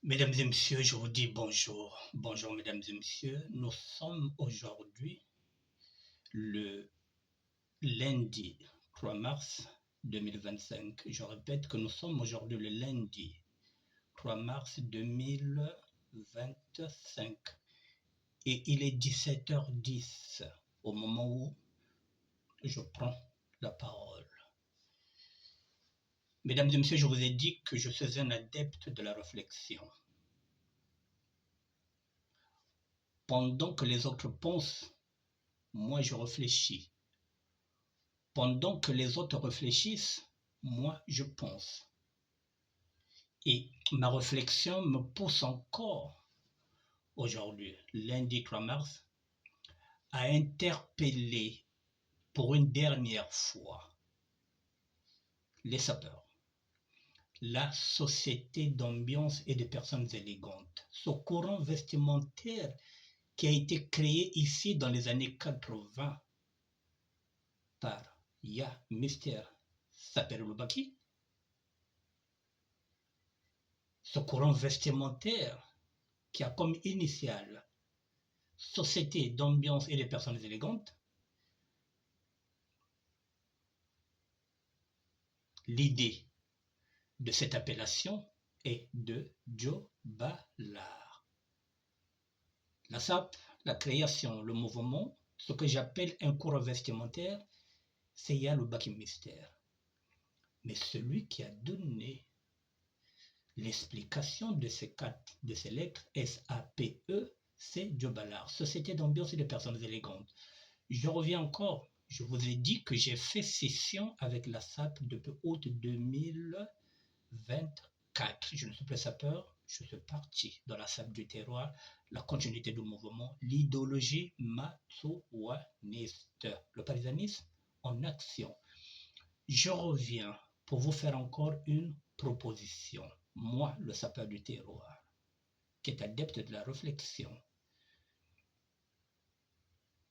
Mesdames et messieurs, je vous dis bonjour. Bonjour mesdames et messieurs. Nous sommes aujourd'hui le lundi 3 mars 2025. Je répète que nous sommes aujourd'hui le lundi 3 mars 2025. Et il est 17h10 au moment où je prends la parole. Mesdames et messieurs, je vous ai dit que je suis un adepte de la réflexion. Pendant que les autres pensent, moi je réfléchis. Pendant que les autres réfléchissent, moi je pense. Et ma réflexion me pousse encore, aujourd'hui, lundi 3 mars, à interpeller pour une dernière fois les sapeurs, la société d'ambiance et de personnes élégantes, ce courant vestimentaire qui a été créé ici dans les années 80 par Ya Mister Saper Loubaki. Ce courant vestimentaire qui a comme initiale Société d'ambiance et de personnes élégantes, l'idée de cette appellation est de Joe Ballard. La SAP, la création, le mouvement, ce que j'appelle un courant vestimentaire, c'est Ya Loubaki Mister. Mais celui qui a donné l'explication de ces lettres S-A-P-E, c'est Joe Ballard, Société d'ambiance et de personnes élégantes. Je reviens encore, je vous ai dit que j'ai fait session avec la SAP depuis août 2024. Je ne suis plus sapeur, je suis parti dans la SAP du terroir, la continuité du mouvement, l'idéologie matsouaniste, le parisanisme en action. Je reviens pour vous faire encore une proposition. Moi, le sapeur du terroir, qui est adepte de la réflexion,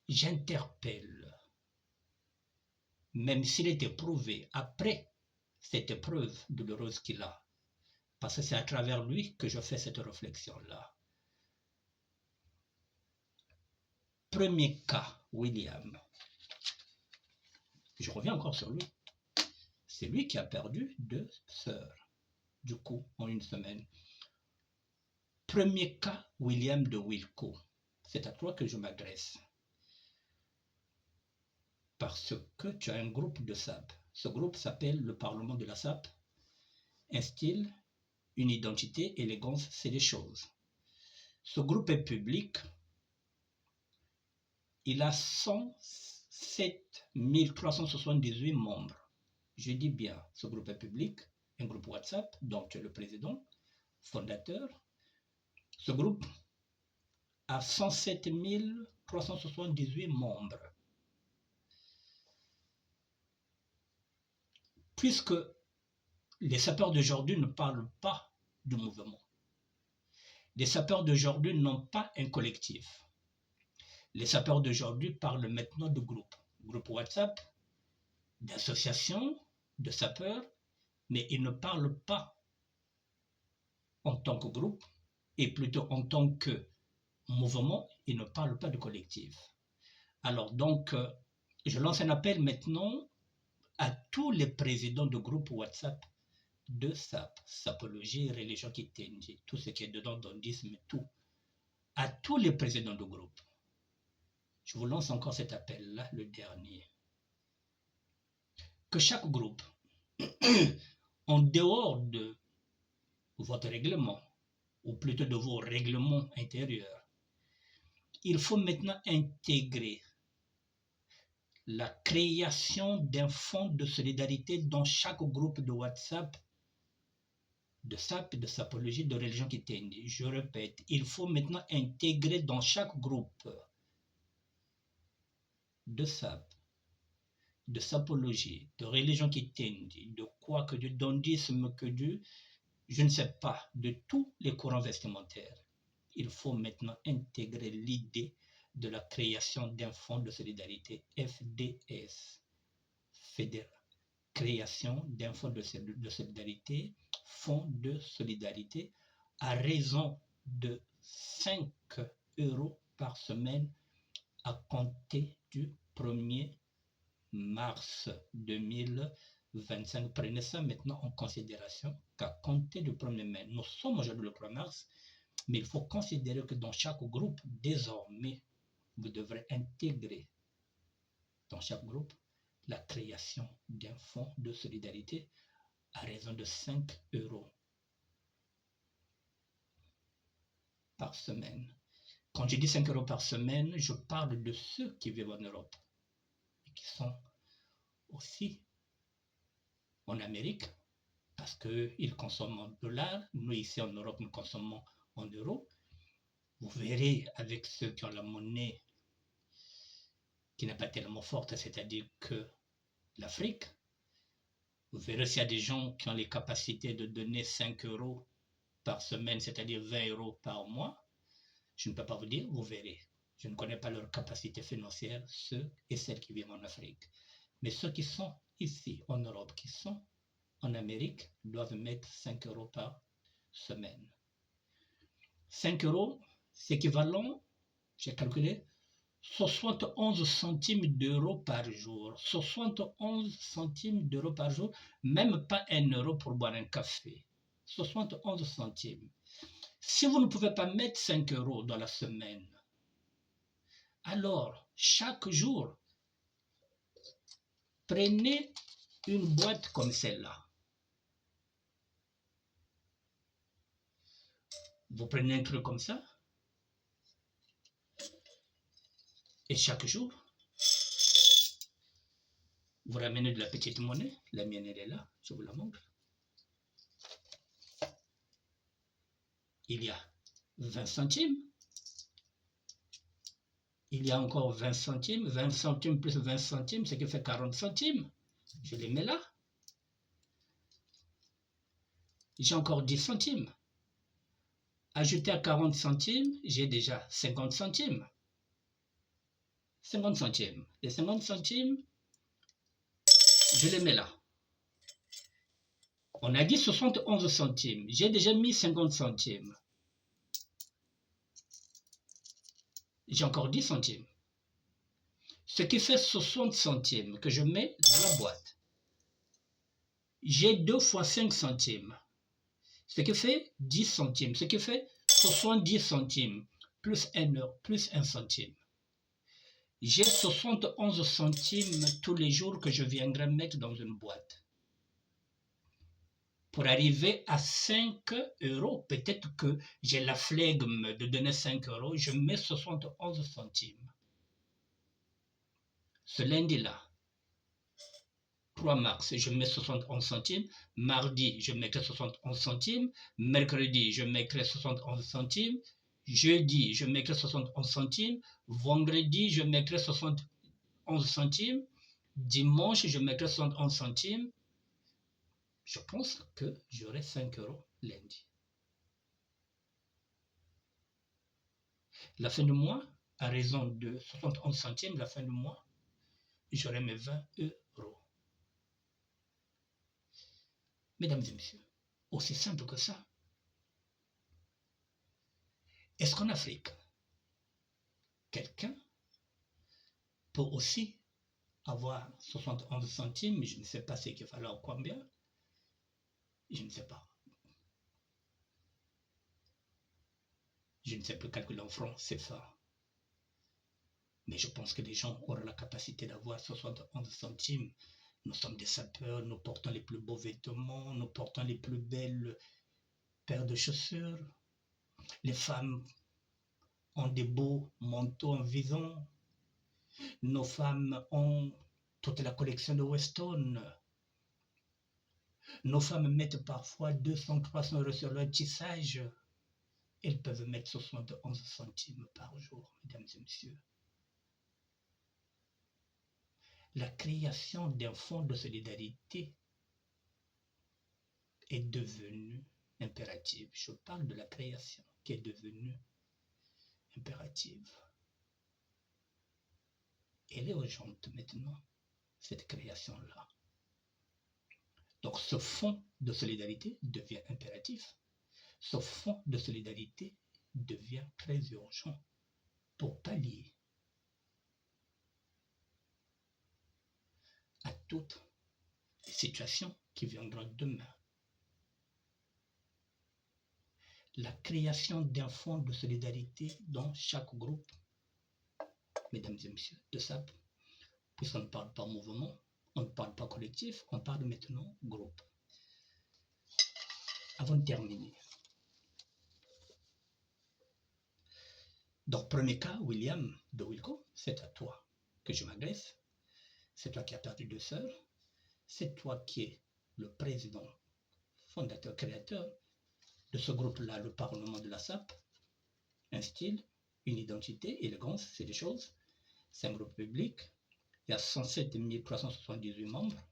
j'interpelle, même s'il est éprouvé après cette épreuve douloureuse qu'il a, parce que c'est à travers lui que je fais cette réflexion-là. Premier cas, William. Je reviens encore sur lui. C'est lui qui a perdu 2 sœurs, du coup, en une semaine. Premier cas, William de Wilco. C'est à toi que je m'adresse. Parce que tu as un groupe de SAP. Ce groupe s'appelle le Parlement de la SAP. Un style, une identité, élégance, c'est des choses. Ce groupe est public. Il a 107 378 membres. Je dis bien, ce groupe est public, un groupe WhatsApp, dont tu es le président, fondateur. Ce groupe a 107 378 membres. Puisque les sapeurs d'aujourd'hui ne parlent pas du mouvement. Les sapeurs d'aujourd'hui n'ont pas un collectif. Les sapeurs d'aujourd'hui parlent maintenant de groupes. Groupe WhatsApp, d'associations, de sapeurs, mais ils ne parlent pas en tant que groupe, et plutôt en tant que mouvement, ils ne parlent pas de collectif. Alors donc, je lance un appel maintenant à tous les présidents de groupes WhatsApp de SAP, Sapologie, Religion Kitenji, tout ce qui est dedans, dondisme, tout. À tous les présidents de groupe. Je vous lance encore cet appel-là, le dernier. Que chaque groupe, en dehors de votre règlement, ou plutôt de vos règlements intérieurs, il faut maintenant intégrer la création d'un fonds de solidarité dans chaque groupe de WhatsApp, de SAP, de Sapologie, de Religion Kitenji. Je répète, il faut maintenant intégrer dans chaque groupe de SAP, de Sapologie, de Religion Kitenji, de quoi que du dondisme, que du, je ne sais pas, de tous les courants vestimentaires. Il faut maintenant intégrer l'idée de la création d'un fonds de solidarité, FDS, création d'un fonds de solidarité, fonds de solidarité, à raison de 5 € par semaine à compter du 1er mars 2025. Prenez ça maintenant en considération qu'à compter du 1er mai, nous sommes aujourd'hui le 1er mars, mais il faut considérer que dans chaque groupe, désormais, vous devrez intégrer dans chaque groupe la création d'un fonds de solidarité à raison de 5 € par semaine. Quand je dis 5 € par semaine, je parle de ceux qui vivent en Europe et qui sont aussi en Amérique parce qu'ils consomment en dollars. Nous, ici en Europe, nous consommons en euros. Vous verrez avec ceux qui ont la monnaie qui n'est pas tellement forte, c'est-à-dire que l'Afrique, vous verrez s'il y a des gens qui ont les capacités de donner 5 € par semaine, c'est-à-dire 20 € par mois. Je ne peux pas vous dire, vous verrez. Je ne connais pas leur capacité financière, ceux et celles qui vivent en Afrique. Mais ceux qui sont ici en Europe, qui sont en Amérique, doivent mettre 5 € par semaine. 5 €, c'est équivalent, j'ai calculé, 71 centimes d'euros par jour. 71 centimes d'euros par jour, même pas 1 € pour boire un café. 71 centimes. Si vous ne pouvez pas mettre 5 € dans la semaine, alors chaque jour, prenez une boîte comme celle-là. Vous prenez un truc comme ça, et chaque jour, vous ramenez de la petite monnaie. La mienne, elle est là, je vous la montre. Il y a 20 centimes. Il y a encore 20 centimes. 20 centimes plus 20 centimes, ce qui fait 40 centimes. Je les mets là. J'ai encore 10 centimes. Ajouté à 40 centimes, j'ai déjà 50 centimes. 50 centimes. Les 50 centimes, je les mets là. On a dit 71 centimes. J'ai déjà mis 50 centimes. J'ai encore 10 centimes. Ce qui fait 60 centimes que je mets dans la boîte. J'ai 2 fois 5 centimes. Ce qui fait 10 centimes. Ce qui fait 70 centimes. Plus 1 euro, plus 1 centime. J'ai 71 centimes tous les jours que je viendrai mettre dans une boîte. Pour arriver à 5 €, peut-être que j'ai la flegme de donner 5 €, je mets 71 centimes. Ce lundi-là, 3 mars, je mets 71 centimes. Mardi, je mettrai 71 centimes. Mercredi, je mettrai 71 centimes. Jeudi, je mettrai 71 centimes. Vendredi, je mettrai 71 centimes. Dimanche, je mettrai 71 centimes. Je pense que j'aurai 5 € lundi. La fin du mois, à raison de 71 centimes, la fin du mois, j'aurai mes 20 €. Mesdames et messieurs, aussi simple que ça. Est-ce qu'en Afrique, quelqu'un peut aussi avoir 71 centimes, je ne sais pas ce qu'il fallait combien, je ne sais pas. Je ne sais plus calculer en francs CFA. Mais je pense que les gens auront la capacité d'avoir 71 centimes. Nous sommes des sapeurs, nous portons les plus beaux vêtements, nous portons les plus belles paires de chaussures. Les femmes ont des beaux manteaux en vison. Nos femmes ont toute la collection de Weston. Nos femmes mettent parfois 200, 300 € sur leur tissage. Elles peuvent mettre 71 centimes par jour, mesdames et messieurs. La création d'un fonds de solidarité est devenue impérative. Je parle de la création qui est devenue impérative. Elle est urgente maintenant, cette création-là. Donc ce fonds de solidarité devient impératif. ce fonds de solidarité devient très urgent pour pallier à toutes les situations qui viendront demain. La création d'un fonds de solidarité dans chaque groupe, mesdames et messieurs, de SAP, puisqu'on ne parle pas mouvement, on ne parle pas collectif, on parle maintenant groupe. Avant de terminer, dans le premier cas, William de Wilco, c'est à toi que je m'adresse. C'est toi qui as perdu 2 sœurs. C'est toi qui es le président, fondateur, créateur de ce groupe-là, le Parlement de la SAP. Un style, une identité, élégance, c'est des choses. C'est un groupe public. Il y a 107 378 membres.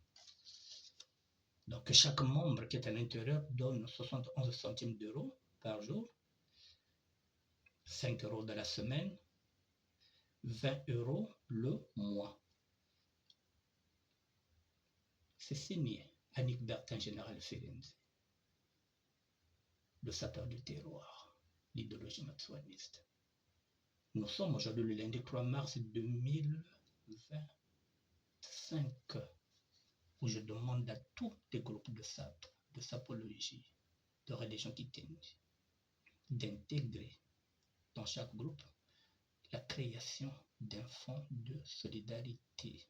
Donc chaque membre qui est à l'intérieur donne 71 centimes d'euros par jour, 5 euros de la semaine, 20 euros le mois. C'est signé Annick Bertin, général Firenze, le sapeur du terroir, l'idéologie matsuaniste. Nous sommes aujourd'hui le lundi 3 mars 2025, où je demande à tous les groupes de SAP, de sapologie, de religion Kitenji, d'intégrer dans chaque groupe la création d'un fonds de solidarité.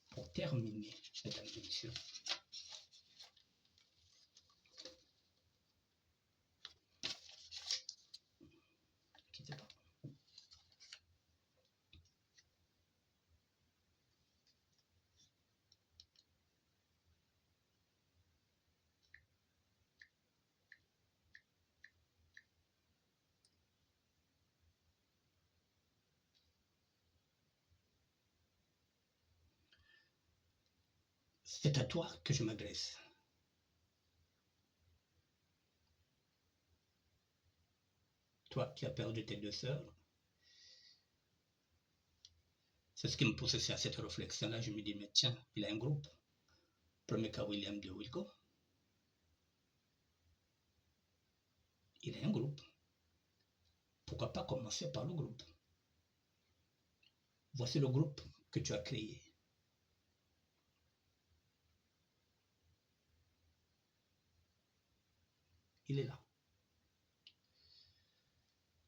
Pour terminer, mesdames et messieurs, quittez pas. C'est à toi que je m'adresse. Toi qui as perdu tes 2 sœurs, c'est ce qui me pousse à cette réflexion-là. Je me dis, mais tiens, il a un groupe. Premier cas, William de Wilco. Il a un groupe. Pourquoi pas commencer par le groupe? Voici le groupe que tu as créé. Il est là.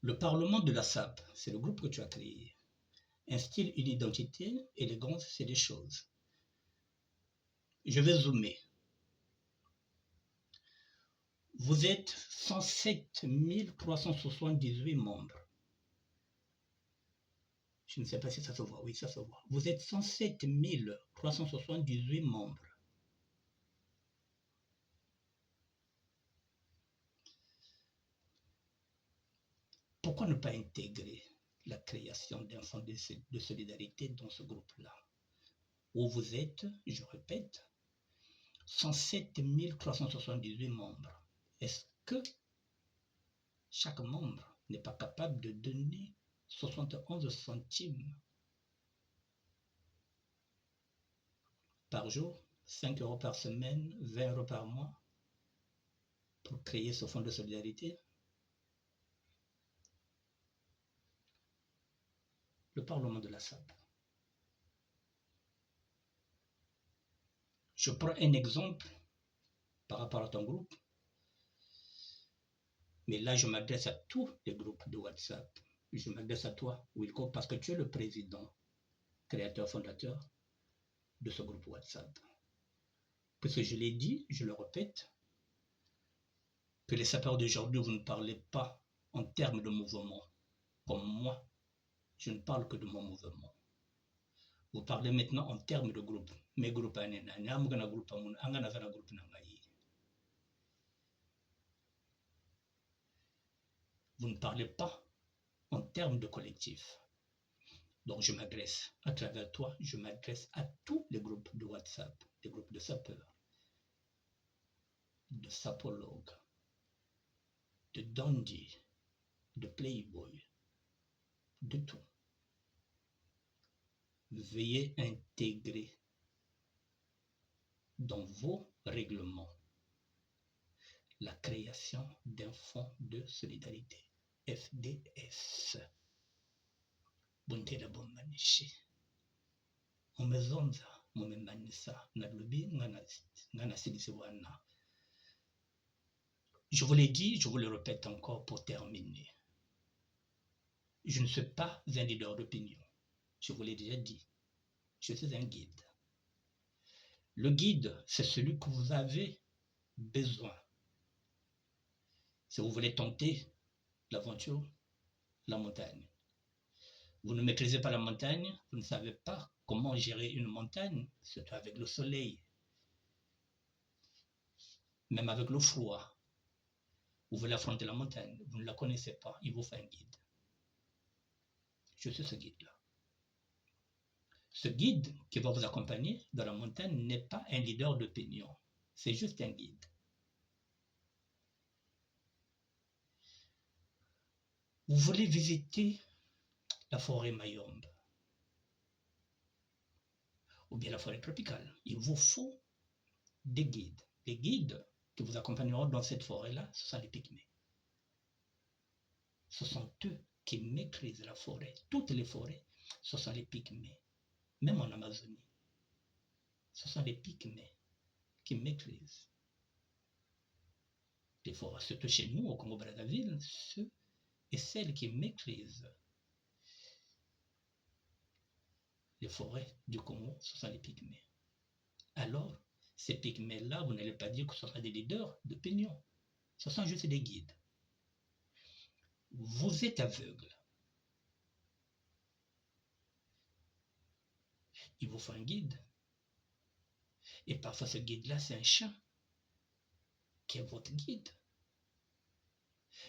Le Parlement de la SAP, c'est le groupe que tu as créé. Un style, une identité, élégance, c'est des choses. Je vais zoomer. Vous êtes 107 378 membres. Je ne sais pas si ça se voit. Oui, ça se voit. Vous êtes 107 378 membres. Pourquoi ne pas intégrer la création d'un fonds de solidarité dans ce groupe-là, où vous êtes, je répète, 107 378 membres? Est-ce que chaque membre n'est pas capable de donner 71 centimes par jour, 5 euros par semaine, 20 euros par mois, pour créer ce fonds de solidarité? Le Parlement de la SAP. Je prends un exemple par rapport à ton groupe, mais là je m'adresse à tous les groupes de WhatsApp. Je m'adresse à toi, Wilco, parce que tu es le président, créateur, fondateur de ce groupe WhatsApp. Puisque je l'ai dit, je le répète, que les sapeurs d'aujourd'hui, vous ne parlez pas en termes de mouvement, comme moi, je ne parle que de mon mouvement. Vous parlez maintenant en termes de groupe. Mes groupes, vous ne parlez pas en termes de collectif. Donc je m'adresse, à travers toi, je m'adresse à tous les groupes de WhatsApp, des groupes de sapeurs, de sapologues, de dandy, de playboy, de tout. Veuillez intégrer dans vos règlements la création d'un fonds de solidarité, FDS. Buntela bomanishi. Umezonza mumemanisa na lubi ngana silisi wana. Je vous l'ai dit, je vous le répète encore pour terminer. Je ne suis pas un leader d'opinion. Je vous l'ai déjà dit. Je suis un guide. Le guide, c'est celui que vous avez besoin. Si vous voulez tenter l'aventure, la montagne. Vous ne maîtrisez pas la montagne, vous ne savez pas comment gérer une montagne, surtout avec le soleil, même avec le froid. Vous voulez affronter la montagne, vous ne la connaissez pas, il vous faut un guide. Je suis ce guide-là. Ce guide qui va vous accompagner dans la montagne n'est pas un leader d'opinion, c'est juste un guide. Vous voulez visiter la forêt Mayombe ou bien la forêt tropicale. Il vous faut des guides. Les guides qui vous accompagneront dans cette forêt-là, ce sont les pygmées. Ce sont eux qui maîtrisent la forêt. Toutes les forêts, ce sont les pygmées. Même en Amazonie, ce sont les pygmées qui maîtrisent les forêts. Surtout chez nous, au Congo-Brazzaville, ceux et celles qui maîtrisent les forêts du Congo, ce sont les pygmées. Alors, ces pygmées-là, vous n'allez pas dire que ce sont des leaders d'opinion. Ce sont juste des guides. Vous êtes aveugle. Il vous faut un guide. Et parfois, ce guide-là, c'est un chien qui est votre guide.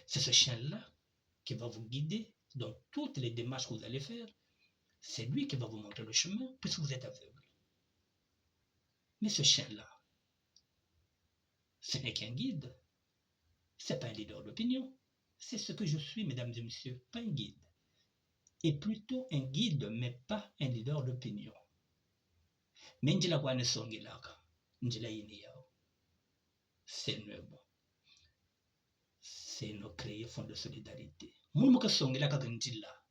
C'est ce chien-là qui va vous guider dans toutes les démarches que vous allez faire. C'est lui qui va vous montrer le chemin puisque vous êtes aveugle. Mais ce chien-là, ce n'est qu'un guide. Ce n'est pas un leader d'opinion. C'est ce que je suis, mesdames et messieurs, pas un guide. Et plutôt un guide, mais pas un leader d'opinion. Mais njila kwane songilaka, njila yini yao. C'est nouveau. C'est nous créer fonds de solidarité. Moun muka songilaka njila.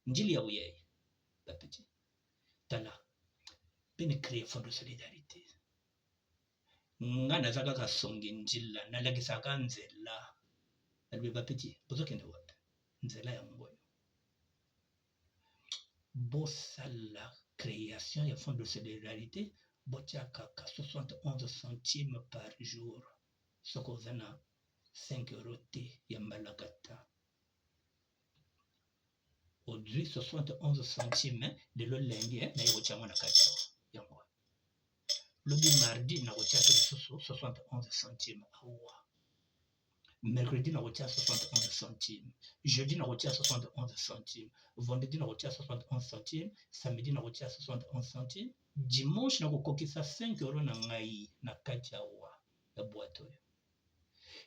Njili ya uyei. Bapeti. Tala. Bene créer fonds de solidarité. Ngana zaka ka songi njila. Nalagisa ka nzela. Alwe bapeti. Bozo kende wapi. Nzela ya ngoyo. Bossa la création et fonds de solidarité, botiakaka 71 centimes par jour. Ce qu'on a 5 euros T, Yambalagata. Aujourd'hui, 71 centimes, de le lundi, na yochama na kachao. Yango. Le mardi, na yochaka 71 centimes. Awa. Mercredi, na yochaka 71 centimes. Jeudi, na yochaka 71 centimes. Vendredi, na yochaka 71 centimes. Samedi, na yochaka 71 centimes. Dimanche, na kokokisa 5 euros na ngai na kachao ya boîte.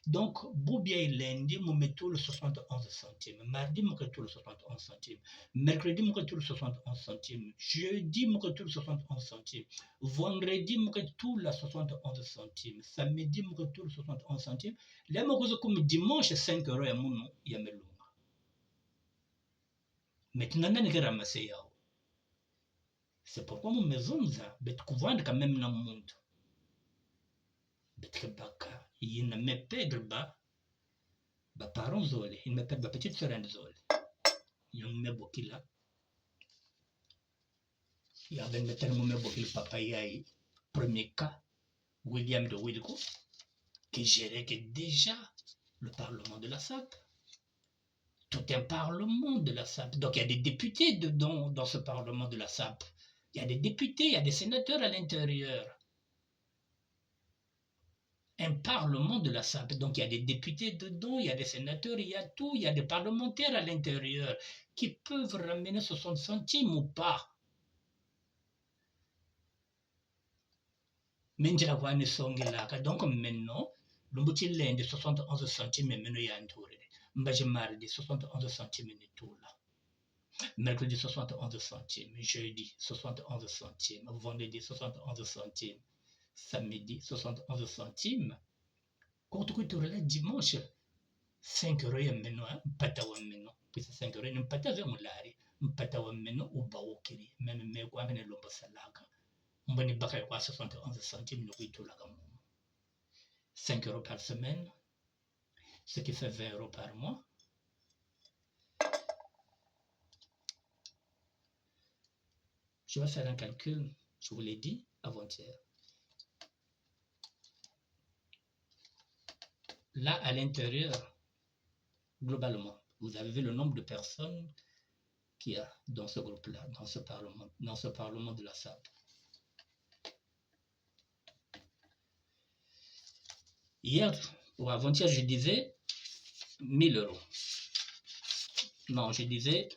Donc, Boubia lundi, vous mettez le 71 centimes. Mardi, vous mettez le 71 centimes. Mercredi, vous mettez le 71 centimes. Jeudi, vous mettez le 71 centimes. Vendredi, vous mettez le 71 centimes. Samedi, vous mettez le 71 centimes. Là, vous mettez comme dimanche 5 euros et mon nom, il y a mes longs. Maintenant, vous avez ramassé. C'est pourquoi mon maison, vous avez quand même dans le monde. Betkebaka, il ne me pède pas. Ba parents zole, il me pède ma petite sœur zole. Il me bokila. Il y avait tellement me bokil papa yai. Premier cas, William de Wilco, qui gérait déjà le Parlement de la SAP. Tout un Parlement de la SAP. Donc il y a des députés dedans, dans ce Parlement de la SAP. Il y a des députés, il y a des sénateurs à l'intérieur. Un parlement de la SAP. Donc il y a des députés dedans, il y a des sénateurs, il y a tout, il y a des parlementaires à l'intérieur qui peuvent ramener 60 centimes ou pas. Donc maintenant, le moitié de 71 centimes est maintenant y a un tour. Mardi 71 centimes est tout là. Mercredi 71 centimes, jeudi 71 centimes, vendredi 71 centimes, samedi 71 centimes. Quand tu es dimanche, 5 euros et maintenant, pata ou maintenant, puis 5 euros, ne pata vers mon lari, pata ou maintenant, ou baokiri, même mais quoi, mais l'ombre salaga. On va ne pas quoi 71 centimes, nous tout la gamme. 5 euros par semaine, ce qui fait 20 euros par mois. Je vais faire un calcul, je vous l'ai dit avant-hier. Là, à l'intérieur, globalement, vous avez vu le nombre de personnes qu'il y a dans ce groupe-là, dans ce parlement de la SAP. Hier ou avant-hier, je disais 1000 euros. Non, je disais,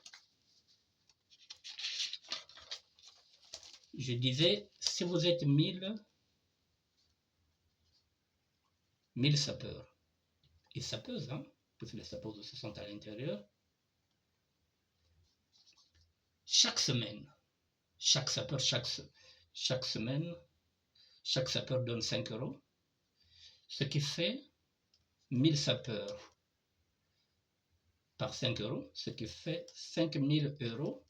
si vous êtes 1000 sapeurs, et sapeuses, hein, parce que les sapeurs aussi sont à l'intérieur, chaque semaine, chaque sapeur, chaque semaine, chaque sapeur donne 5 euros, ce qui fait 1000 sapeurs par 5 euros, ce qui fait 5000 euros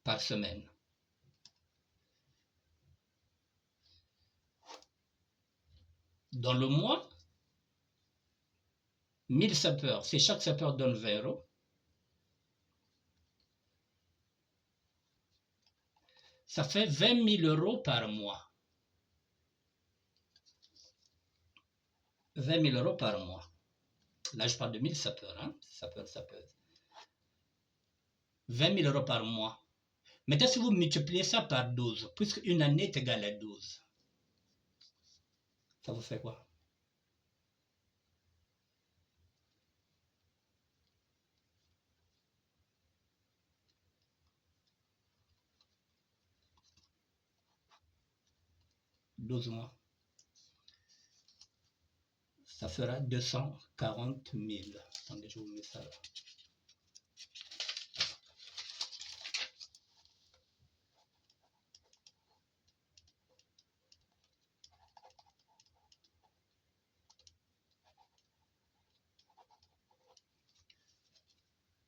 par semaine. Dans le mois, 1000 sapeurs, si chaque sapeur donne 20 euros, ça fait 20 000 euros par mois. 20 000 euros par mois. Là, je parle de 1000 sapeurs, hein? Sapeurs. 20 000 euros par mois. Maintenant, si vous multipliez ça par 12, puisque une année est égale à 12, ça vous fait quoi? « 12 mois. Ça fera 240 000. Attendez, je vous mets ça là.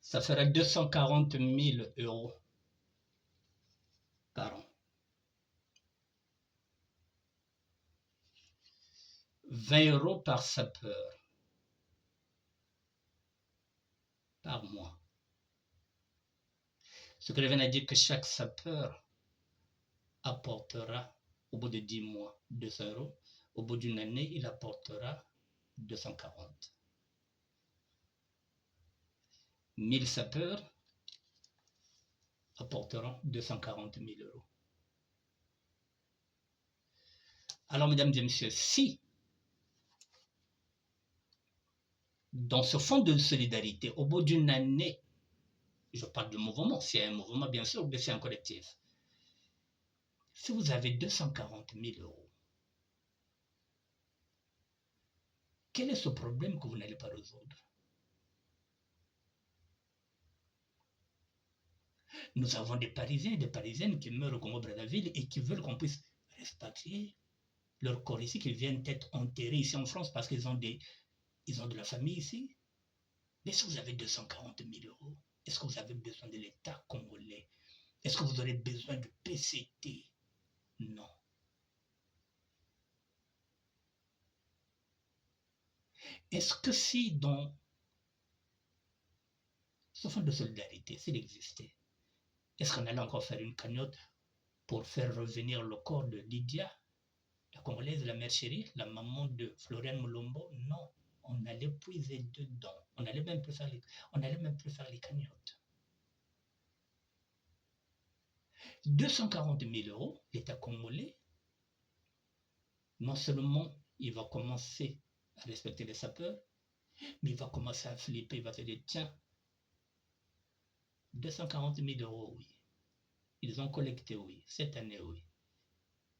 Ça fera 240 000 euros par an. 20 euros par sapeur par mois. Ce que je viens de dire que chaque sapeur apportera au bout de 10 mois 200 euros. Au bout d'une année, il apportera 240. 1000 sapeurs apporteront 240 000 euros. Alors, mesdames et messieurs, si dans ce fonds de solidarité, au bout d'une année, je parle de mouvement, c'est un mouvement bien sûr, mais c'est un collectif. Si vous avez 240 000 euros, quel est ce problème que vous n'allez pas résoudre? Nous avons des Parisiens et des Parisiennes qui meurent au Congo-Brazzaville et qui veulent qu'on puisse rapatrier leur corps ici, qu'ils viennent être enterrés ici en France parce qu'ils ont de la famille ici. Mais si vous avez 240 000 euros, est-ce que vous avez besoin de l'État congolais? Est-ce que vous aurez besoin du PCT? Non. Est-ce que si dans ce fonds de solidarité, s'il existait, est-ce qu'on allait encore faire une cagnotte pour faire revenir le corps de Lydia, la Congolaise, la mère chérie, la maman de Florian Mulombo? Non. On allait puiser dedans. On n'allait même plus faire les cagnottes. 240 000 euros, l'État congolais, non seulement il va commencer à respecter les sapeurs, mais il va commencer à flipper, il va se dire, tiens, 240 000 euros, oui. Ils ont collecté, oui. Cette année, oui.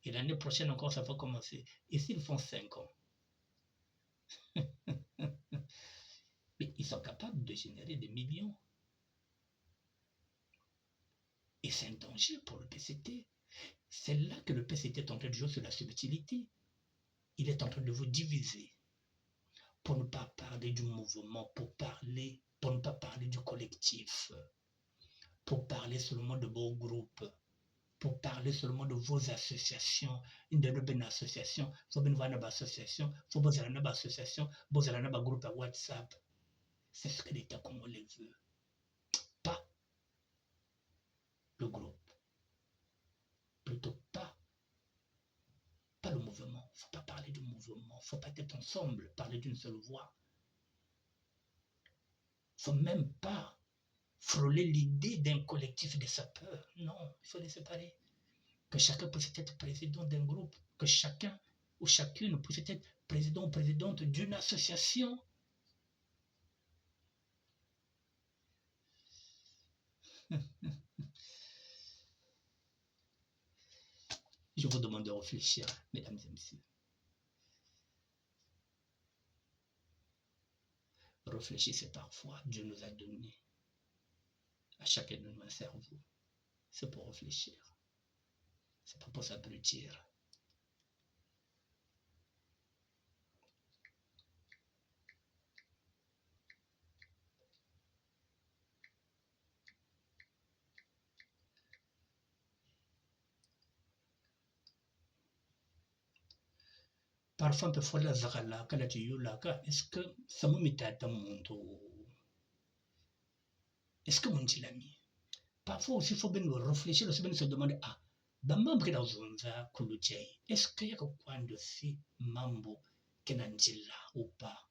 Et l'année prochaine encore, ça va commencer. Et s'ils font 5 ans? Mais ils sont capables de générer des millions. Et c'est un danger pour le PCT. C'est là que le PCT est en train de jouer sur la subtilité. il est en train de vous diviser pour ne pas parler du mouvement, pour ne pas parler du collectif, pour parler seulement de vos groupes, pour parler seulement de vos associations. Une de nos associations, il faut bien voir nos associations, il faut bien voir nos associations, il faut bien voir nos groupes à WhatsApp. C'est ce que l'État congolais veut. Pas le groupe. Plutôt pas le mouvement. Il ne faut pas parler du mouvement. Il ne faut pas être ensemble, parler d'une seule voix. Il ne faut même pas frôler l'idée d'un collectif de sapeurs. Non, il faut les séparer. Que chacun puisse être président d'un groupe. Que chacun ou chacune puisse être président ou présidente d'une association. Je vous demande de réfléchir, mesdames et messieurs. Réfléchissez parfois. Dieu nous a donné à chacun de nous un cerveau. C'est pour réfléchir. C'est pas pour s'abrutir. Parfois, on peut faire la zagala, quand tu y là, est-ce que ça me met à mon tour? Est-ce que mon dit l'ami? Parfois aussi, il faut bien réfléchir, aussi bien se demander, ah, dans membre dans zonza kulujai, est-ce qu'il y a quoi de si mambo kenanjila ou pas?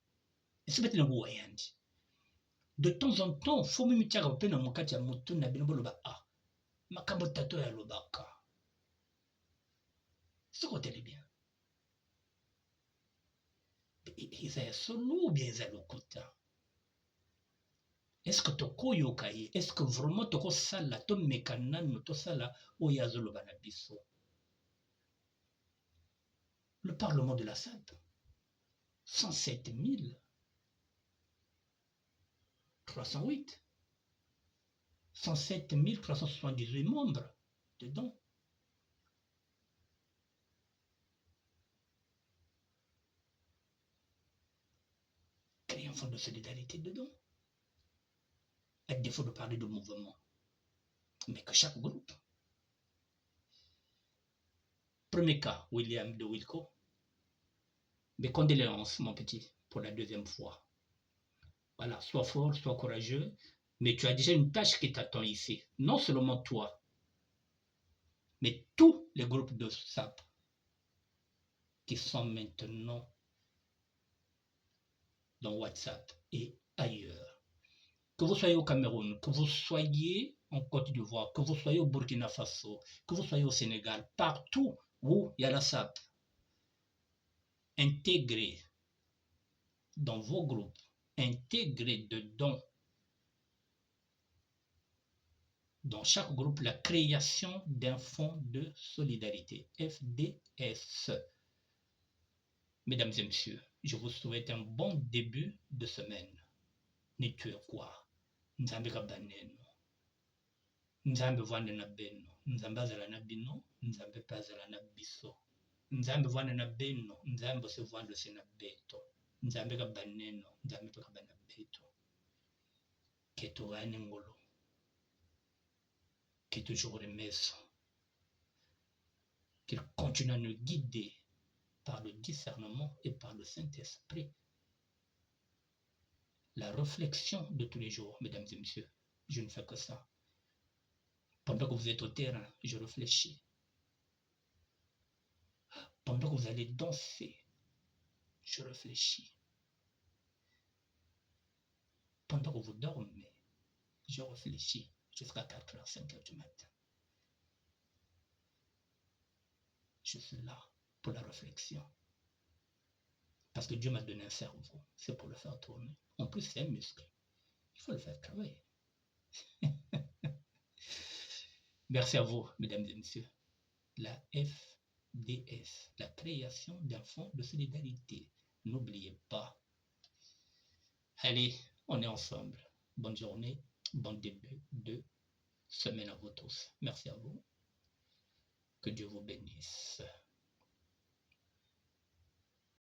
Est-ce que tu wayandi? De temps en temps, il faut même tirer au peine à mon cas, tu as mon tour, n'a bien beau le bas, ah, ma cabotato ya le baka. Ce côté est bien. Ils ont solo ou bien ils ont le kota? Est-ce que tokoyoka ye? Est-ce que vraiment tokosala tomeka nanu tosala oyo azoloba na biso? Le Parlement de la SAP, 107 308, 107 378 membres dedans. Créer un fonds de solidarité dedans. À défaut de parler de mouvement, mais que chaque groupe. Premier cas, William de Wilco. Mes condoléances, mon petit, pour la deuxième fois. Voilà, sois fort, sois courageux, mais tu as déjà une tâche qui t'attend ici. Non seulement toi, mais tous les groupes de SAP qui sont maintenant dans WhatsApp et ailleurs. Que vous soyez au Cameroun, que vous soyez en Côte d'Ivoire, que vous soyez au Burkina Faso, que vous soyez au Sénégal, partout où il y a la SAP, intégrez dans vos groupes, intégrez dedans, dans chaque groupe, la création d'un fonds de solidarité, FDS. Mesdames et messieurs, je vous souhaite un bon début de semaine. Nitue quoi? Nzambe kabaneno. Nzambe vwande na beno. Nzambe azala na bino. Nzambe pe azala na biso. Nzambe vwande na beno. Nzambe se vwande se na beto. Nzambe kabaneno. Nzambe pe kabana beto. Keto gane ngolo. Qu'il toujours remercie. Qu'il continue à nous guider par le discernement et par le Saint-Esprit. La réflexion de tous les jours, mesdames et messieurs, je ne fais que ça. Pendant que vous êtes au terrain, je réfléchis. Pendant que vous allez danser, je réfléchis. Pendant que vous dormez, je réfléchis jusqu'à 4h, 5h du matin. Je suis là pour la réflexion. Parce que Dieu m'a donné un cerveau, c'est pour le faire tourner. En plus, c'est un muscle. Il faut le faire travailler. Merci à vous, mesdames et messieurs. La FDS, la création d'un fonds de solidarité. N'oubliez pas. Allez, on est ensemble. Bonne journée, bon début de semaine à vous tous. Merci à vous. Que Dieu vous bénisse.